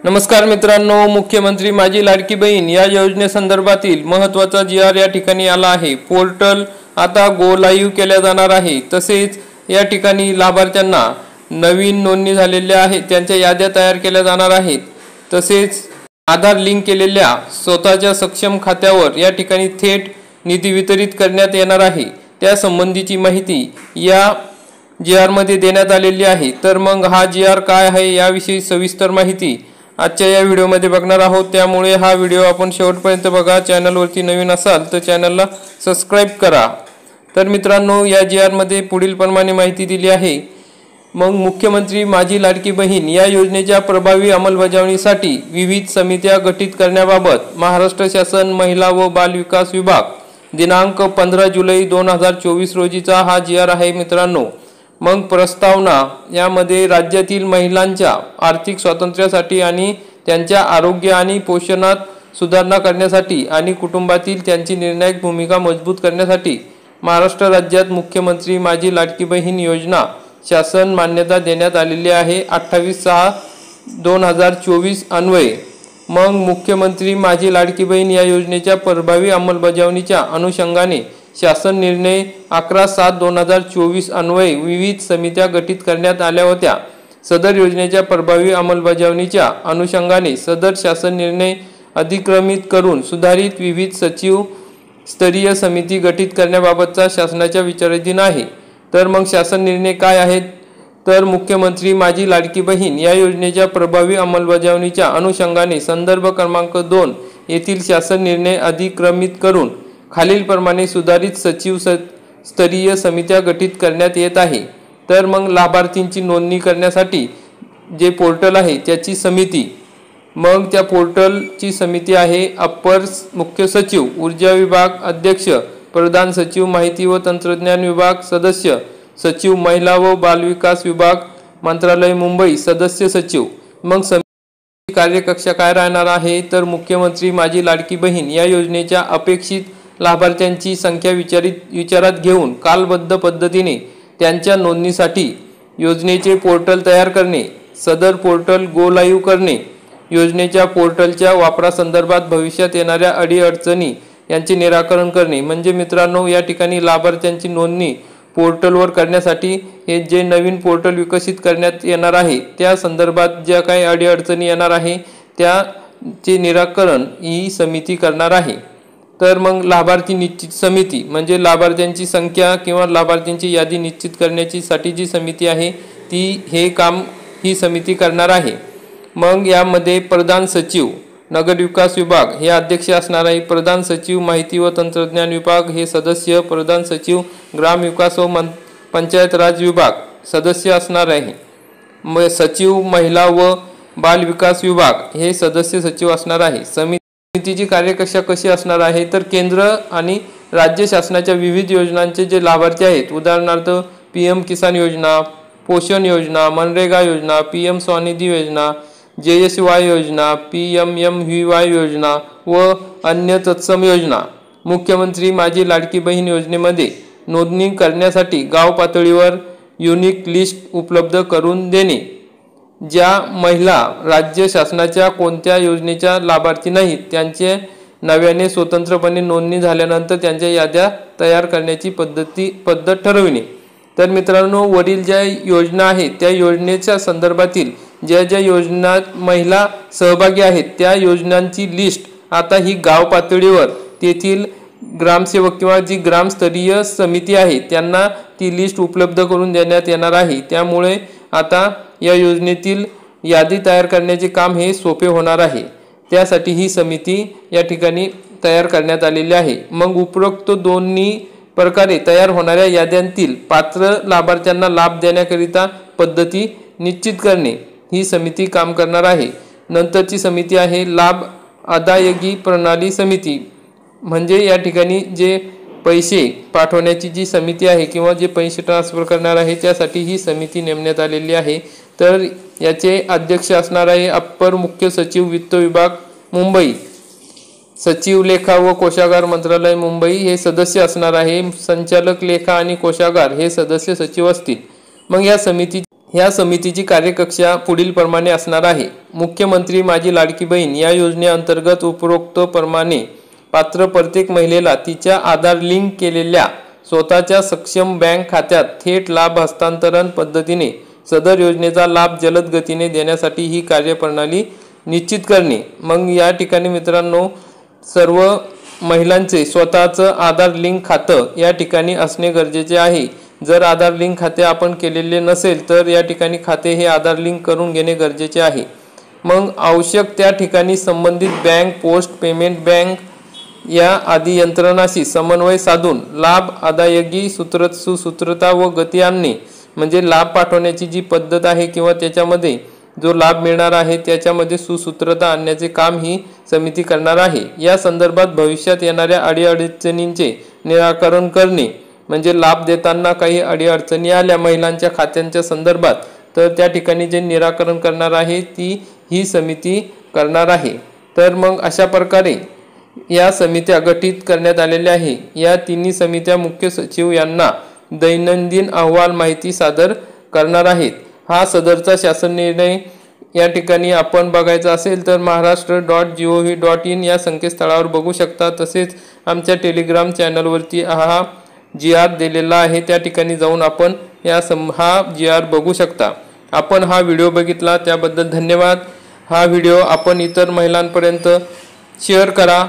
नमस्कार मित्रांनो, मुख्यमंत्री माझी लाडकी बहीण या योजनेसंदर्भातील महत्त्वाचा जी.आर या ठिकाणी आला आहे। पोर्टल आता गो लाईव्ह केल्या जाणार आहे। तसेच या ठिकाणी लाभार्थ्यांना नवीन नोंदणी झालेल्या आहेत त्यांच्या याद्या तयार केल्या जाणार आहेत। तसेच आधार लिंक केलेल्या स्वतःच्या सक्षम खात्यावर या ठिकाणी थेट निधी वितरित करण्यात येणार आहे। त्या संबंधीची माहिती या जी.आर मध्ये देण्यात आलेली आहे। तर मग हा जी.आर काय आहे याविषयी सविस्तर माहिती आजच्या या व्हिडिओमध्ये बघणार आहोत। त्यामुळे हा व्हिडिओ आपण शेवटपर्यंत बघा। चॅनलवरती नवीन असाल तर चॅनलला सबस्क्राइब करा। तर मित्रांनो, या जी.आर मध्ये पुढील प्रमाणे माहिती दिली आहे। मग मुख्यमंत्री माझी लाडकी बहीण या योजनेच्या प्रभावी अंमलबजावणीसाठी विविध समित्या गठीत करण्याबाबत महाराष्ट्र शासन महिला व बाल विकास विभाग दिनांक 15 जुलै 2024 रोजीचा हा जी.आर आहे मित्रांनो। मग प्रस्तावना यामध्ये राज्यातील महिलांच्या आर्थिक स्वातंत्र्यासाठी आणि त्यांच्या आरोग्य आणि पोषणात सुधारणा करण्यासाठी आणि कुटुंबातील त्यांची निर्णायक भूमिका मजबूत करण्यासाठी महाराष्ट्र राज्यात मुख्यमंत्री माझी लाडकी बहीण योजना शासन मान्यता देण्यात आलेली आहे 28/6/2024 अन्वये। मग मुख्यमंत्री माझी लाडकी बहीण या योजनेच्या प्रभावी अंमलबजावणीच्या अनुषंगाने शासन निर्णय 11/7/2024 अन्वये विविध समित्या गठीत करण्यात आल्या होत्या। सदर योजनेच्या प्रभावी अंमलबजावणीच्या अनुषंगाने सदर शासन निर्णय अधिक्रमित करून सुधारित विविध सचिव स्तरीय समिती गठीत करण्याबाबतचा शासनाच्या विचाराधीन आहे। तर मग शासन निर्णय काय आहेत? तर मुख्यमंत्री माझी लाडकी बहीण या योजनेच्या प्रभावी अंमलबजावणीच्या अनुषंगाने संदर्भ क्रमांक 2 येथील शासन निर्णय अधिक्रमित करून खालीलप्रमाणे सुधारित सचिव स्तरीय समित्या गठीत करण्यात येत आहे। तर मग लाभार्थींची नोंदणी करण्यासाठी जे पोर्टल आहे त्याची समिती, मग त्या पोर्टलची समिती आहे अप्पर मुख्य सचिव ऊर्जा विभाग अध्यक्ष, प्रधान सचिव माहिती व तंत्रज्ञान विभाग सदस्य, सचिव महिला व बाल विकास विभाग मंत्रालय मुंबई सदस्य सचिव। मग समिती कार्यकक्षा काय राहणार आहे? तर मुख्यमंत्री माझी लाडकी बहीण या योजनेच्या अपेक्षित लाभार्थ्यांची संख्या विचारात घेऊन कालबद्ध पद्धतीने त्यांच्या नोंदणीसाठी योजनेचे पोर्टल तयार करणे, सदर पोर्टल गो लाईव्ह करणे, योजनेच्या पोर्टलच्या वापरासंदर्भात भविष्यात येणाऱ्या अडीअडचणी यांचे निराकरण करणे। म्हणजे मित्रांनो, या ठिकाणी लाभार्थ्यांची नोंदणी पोर्टलवर करण्यासाठी हे जे नवीन पोर्टल विकसित करण्यात येणार आहे त्या संदर्भात ज्या काही अडीअडचणी येणार आहे त्याचे निराकरण ही समिती करणार आहे। तर मग लाभार्थी निश्चित समिती म्हणजे लाभार्थ्यांची संख्या किंवा लाभार्थींची यादी निश्चित करण्याची साठी जी समिती आहे ती हे काम ही समिती करणार आहे। मग यामध्ये प्रधान सचिव नगर विकास विभाग हे अध्यक्ष असणार आहे, प्रधान सचिव माहिती व तंत्रज्ञान विभाग हे सदस्य, प्रधान सचिव ग्राम विकास व पंचायत राज विभाग सदस्य असणार आहे, मग सचिव महिला व बाल विकास विभाग हे सदस्य सचिव असणार आहे। समितीची कार्यकक्षा कशी असणार आहे? तर केंद्र आणि राज्य शासनाच्या विविध योजनांचे जे लाभार्थी आहेत, उदाहरणार्थ PM किसान योजना, पोषण योजना, मनरेगा योजना, PM स्वनिधी योजना, JSY योजना, PMMVY योजना व अन्य तत्सम योजना। मुख्यमंत्री माझी लाडकी बहीण योजनेमध्ये नोंदणी करण्यासाठी गाव पातळीवर युनिक लिस्ट उपलब्ध करून देणे। ज्या महिला राज्य शासनाच्या कोणत्या योजनेच्या लाभार्थी नाहीत त्यांचे नव्याने स्वतंत्रपणे नोंदणी झाल्यानंतर त्यांच्या याद्या तयार करण्याची पद्धत ठरविणे। तर मित्रांनो, वरील ज्या योजना आहेत त्या योजनेच्या संदर्भातील ज्या योजनात महिला सहभागी आहेत त्या योजनांची लिस्ट आता ही गाव पातळीवर तेथील ग्रामसेवक किंवा जी ग्रामस्तरीय समिती आहे त्यांना ती लिस्ट उपलब्ध करून देण्यात येणार आहे। त्यामुळे आता या योजनेतील यादी तयार करण्याचे काम हे सोपे होणार आहे। त्यासाठी ही समिती या ठिकाणी तयार करण्यात आलेली आहे। मग उपरोक्त दोन्ही प्रकारे तयार होणाऱ्या याद्यांतील पात्र लाभार्थ्यांना लाभ देण्याकरिता पद्धती निश्चित करणे ही समिती काम करणार आहे। नंतरची समिती आहे लाभ अदायगी प्रणाली समिती, म्हणजे या ठिकाणी जे पैसे पाठवण्याची जी समिती आहे किंवा जे पैसे ट्रान्सफर करणार आहे त्यासाठी ही समिती नेमण्यात आलेली आहे। तर याचे अध्यक्ष असणार आहे अप्पर मुख्य सचिव वित्त विभाग मुंबई, सचिव लेखा व कोषागार मंत्रालय मुंबई हे सदस्य असणार आहे, संचालक लेखा आणि कोषागार हे सदस्य सचिव असतील। मग या समितीची कार्यकक्षा पुढील प्रमाणे असणार आहे। मुख्यमंत्री माझी लाडकी बहीण या योजनेअंतर्गत उपरोक्त प्रमाणे पात्र प्रत्येक महिलेला तिच्या आधार लिंक केलेल्या स्वतःच्या सक्षम बँक खात्यात थेट लाभ हस्तांतरण पद्धतीने सदर योजनेचा लाभ जलद गतीने देण्यासाठी ही कार्यप्रणाली निश्चित करणे। मग या ठिकाणी मित्रांनो सर्व महिलांचे स्वतःचं आधार लिंक खातं या ठिकाणी असणे गरजेचे आहे। जर आधार लिंक खाते आपण केलेले नसेल तर या ठिकाणी खाते हे आधार लिंक करून घेणे गरजेचे आहे। मग आवश्यक त्या ठिकाणी संबंधित बँक, पोस्ट पेमेंट बँक या आदी यंत्रणाशी समन्वय साधून लाभ अदायगी सुसूत्रता व गती आणणे, म्हणजे लाभ पाठवण्याची जी पद्धत आहे किंवा त्याच्यामध्ये जो लाभ मिळणार आहे त्याच्यामध्ये सुसूत्रता आणण्याचे काम ही समिती करणार आहे। या संदर्भात भविष्यात येणाऱ्या अडीअडचणींचे निराकरण करणे, म्हणजे लाभ देताना काही अडीअडचणी आल्या महिलांच्या खात्यांच्या संदर्भात तर त्या ठिकाणी जे निराकरण करणार आहे ती ही समिती करणार आहे। तर मग अशा प्रकारे या समित्या गठीत करण्यात आलेल्या आहे। या तिन्ही समित्या मुख्य सचिव यांना दैनंदिन अहवाल माहिती सादर करणार आहेत। हा सदरचा शासन निर्णय या ठिकाणी आपण बघायचा असेल तर महाराष्ट्र.gov.in या संकेतस्थळावर बघू शकता। तसेच आमच्या टेलिग्राम चॅनलवरती हा GR दिलेला आहे, त्या ठिकाणी जाऊन आपण हा GR बघू शकता। आपण हा व्हिडिओ बघितला त्याबद्दल धन्यवाद। हा व्हिडिओ आपण इतर महिलांपर्यंत शेअर करा,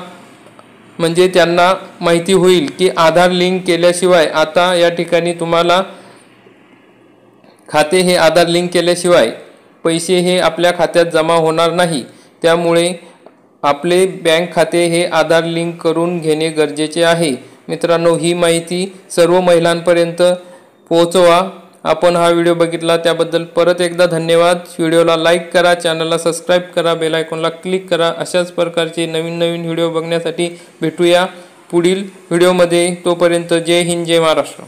म्हणजे त्यांना माहिती होईल की आधार लिंक केल्याशिवाय आता या ठिकाणी तुम्हाला खाते हे आधार लिंक केल्याशिवाय पैसे हे आपल्या खात्यात जमा होणार नाही। त्यामुळे आपले बँक खाते हे आधार लिंक करून घेणे गरजेचे आहे। मित्रांनो ही माहिती सर्व महिलांपर्यंत पोहोचवा। आपण हा व्हिडिओ बघितला त्याबद्दल परत एकदा धन्यवाद। व्हिडिओला लाईक करा, चॅनलला सबस्क्राईब करा, बेल आयकॉनला क्लिक करा। अशाच प्रकारचे नवीन व्हिडिओ बघण्यासाठी भेटूया पुढील व्हिडिओमध्ये। तोपर्यंत जय हिंद, जय महाराष्ट्र।